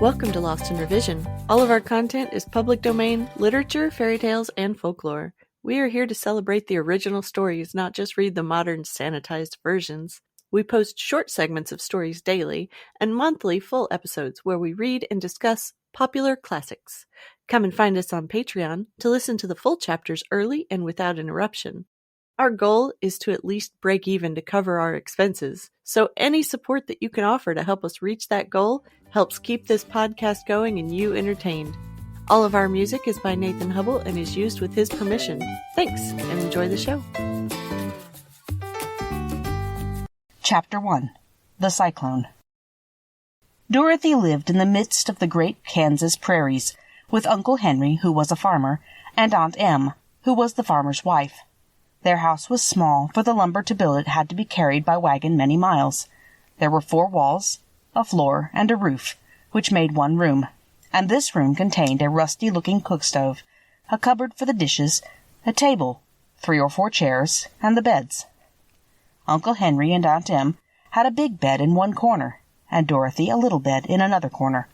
Welcome to Lost in Revision. All of our content is public domain, literature, fairy tales, and folklore. We are here to celebrate the original stories, not just read the modern sanitized versions. We post short segments of stories daily and monthly full episodes where we read and discuss popular classics. Come and find us on Patreon to listen to the full chapters early and without interruption. Our goal is to at least break even to cover our expenses, so any support that you can offer to help us reach that goal helps keep this podcast going and you entertained. All of our music is by Nathan Hubble and is used with his permission. Thanks, and enjoy the show. Chapter 1. The Cyclone. Dorothy lived in the midst of the great Kansas prairies, with Uncle Henry, who was a farmer, and Aunt Em, who was the farmer's wife. Their house was small, for the lumber to build it had to be carried by wagon many miles. There were 4 walls, a floor, and a roof, which made one room, and this room contained a rusty-looking cook-stove, a cupboard for the dishes, a table, 3 or 4 chairs, and the beds. Uncle Henry and Aunt Em had a big bed in one corner, and Dorothy a little bed in another corner.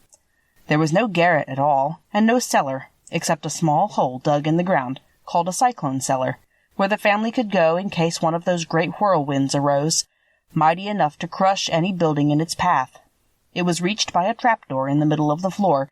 There was no garret at all, and no cellar, except a small hole dug in the ground, called a cyclone cellar, where the family could go in case one of those great whirlwinds arose, mighty enough to crush any building in its path. It was reached by a trapdoor in the middle of the floor,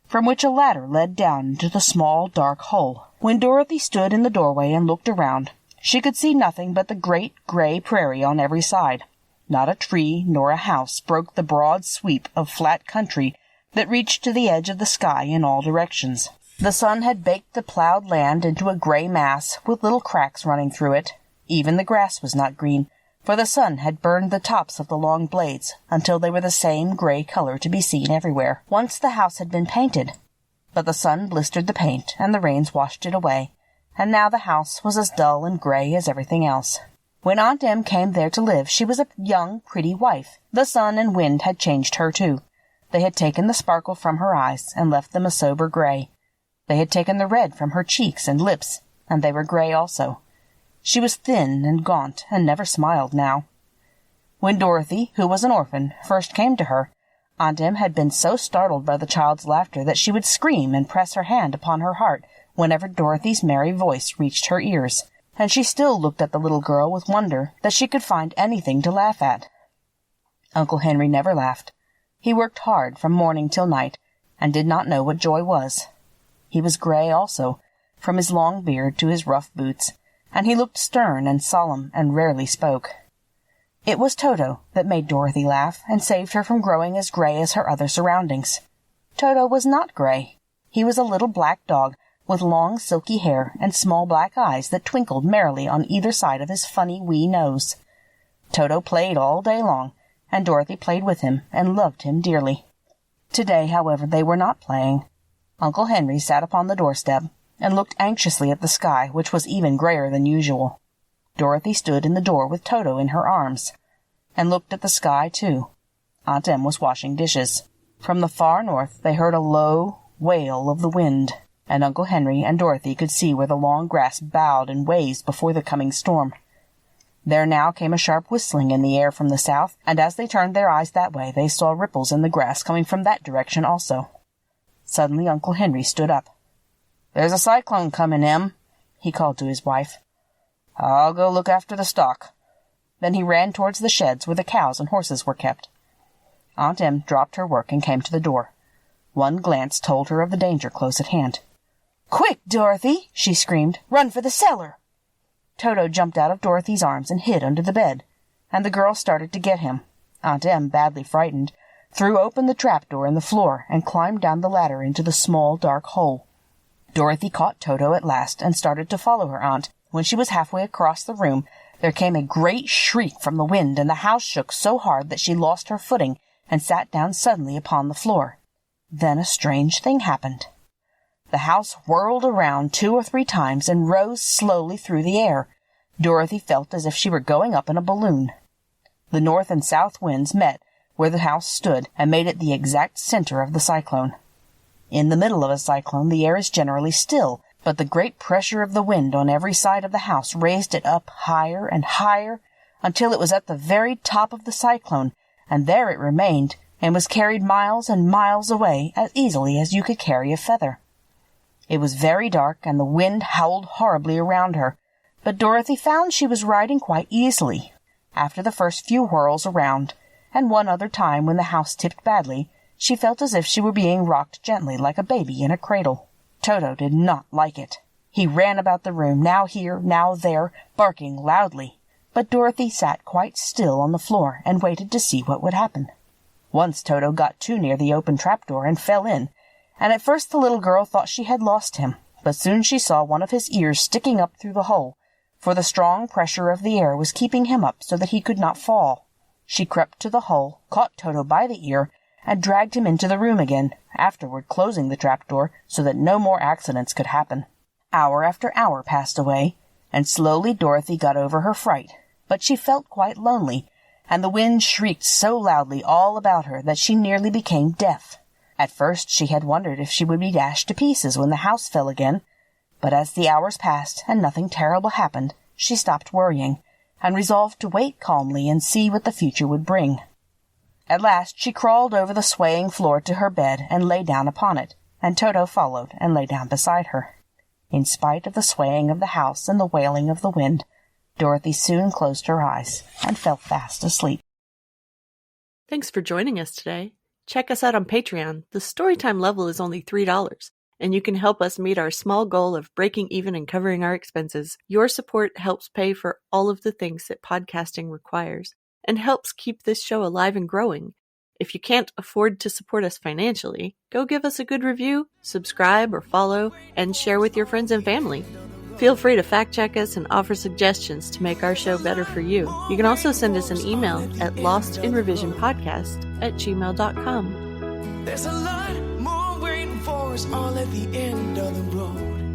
from which a ladder led down into the small, dark hole. When Dorothy stood in the doorway and looked around, she could see nothing but the great gray prairie on every side. Not a tree nor a house broke the broad sweep of flat country that reached to the edge of the sky in all directions. The sun had baked the plowed land into a gray mass with little cracks running through it. Even the grass was not green, for the sun had burned the tops of the long blades until they were the same gray color to be seen everywhere. Once the house had been painted, but the sun blistered the paint and the rains washed it away, and now the house was as dull and gray as everything else. When Aunt Em came there to live, she was a young, pretty wife. The sun and wind had changed her, too. They had taken the sparkle from her eyes and left them a sober gray. They had taken the red from her cheeks and lips, and they were gray also. She was thin and gaunt, and never smiled now. When Dorothy, who was an orphan, first came to her, Aunt Em had been so startled by the child's laughter that she would scream and press her hand upon her heart whenever Dorothy's merry voice reached her ears, and she still looked at the little girl with wonder that she could find anything to laugh at. Uncle Henry never laughed. He worked hard from morning till night, and did not know what joy was. He was gray also, from his long beard to his rough boots, and he looked stern and solemn and rarely spoke. It was Toto that made Dorothy laugh and saved her from growing as gray as her other surroundings. Toto was not gray. He was a little black dog with long silky hair and small black eyes that twinkled merrily on either side of his funny wee nose. Toto played all day long, and Dorothy played with him and loved him dearly. Today, however, they were not playing. Uncle Henry sat upon the doorstep and looked anxiously at the sky, which was even grayer than usual. Dorothy stood in the door with Toto in her arms, and looked at the sky, too. Aunt Em was washing dishes. From the far north they heard a low wail of the wind, and Uncle Henry and Dorothy could see where the long grass bowed and waved before the coming storm. There now came a sharp whistling in the air from the south, and as they turned their eyes that way they saw ripples in the grass coming from that direction also. Suddenly Uncle Henry stood up. "There's a cyclone comin', Em," he called to his wife. "I'll go look after the stock." Then he ran towards the sheds where the cows and horses were kept. Aunt Em dropped her work and came to the door. One glance told her of the danger close at hand. "Quick, Dorothy!" she screamed. "Run for the cellar!" Toto jumped out of Dorothy's arms and hid under the bed, and the girl started to get him. Aunt Em, badly frightened, threw open the trapdoor in the floor and climbed down the ladder into the small, dark hole. Dorothy caught Toto at last and started to follow her aunt. When she was halfway across the room, there came a great shriek from the wind, and the house shook so hard that she lost her footing and sat down suddenly upon the floor. Then a strange thing happened. The house whirled around 2 or 3 times and rose slowly through the air. Dorothy felt as if she were going up in a balloon. The north and south winds met where the house stood and made it the exact center of the cyclone. In the middle of a cyclone the air is generally still, but the great pressure of the wind on every side of the house raised it up higher and higher until it was at the very top of the cyclone, and there it remained and was carried miles and miles away as easily as you could carry a feather. It was very dark, and the wind howled horribly around her, but Dorothy found she was riding quite easily. After the first few whirls around, and one other time when the house tipped badly, she felt as if she were being rocked gently like a baby in a cradle. Toto did not like it. He ran about the room, now here, now there, barking loudly. But Dorothy sat quite still on the floor and waited to see what would happen. Once Toto got too near the open trapdoor and fell in, and at first the little girl thought she had lost him, but soon she saw one of his ears sticking up through the hole, for the strong pressure of the air was keeping him up so that he could not fall. She crept to the hole, caught Toto by the ear, and dragged him into the room again, afterward closing the trapdoor so that no more accidents could happen. Hour after hour passed away, and slowly Dorothy got over her fright, but she felt quite lonely, and the wind shrieked so loudly all about her that she nearly became deaf. At first she had wondered if she would be dashed to pieces when the house fell again, but as the hours passed and nothing terrible happened, she stopped worrying, and resolved to wait calmly and see what the future would bring. At last she crawled over the swaying floor to her bed and lay down upon it, and Toto followed and lay down beside her. In spite of the swaying of the house and the wailing of the wind, Dorothy soon closed her eyes and fell fast asleep. Thanks for joining us today. Check us out on Patreon. The Storytime level is only $3, and you can help us meet our small goal of breaking even and covering our expenses. Your support helps pay for all of the things that podcasting requires, and helps keep this show alive and growing. If you can't afford to support us financially, go give us a good review, subscribe or follow, and share with your friends and family. Feel free to fact-check us and offer suggestions to make our show better for you. You can also send us an email at lostinrevisionpodcast@gmail.com. There's a lot more waiting for us all at the end of the road.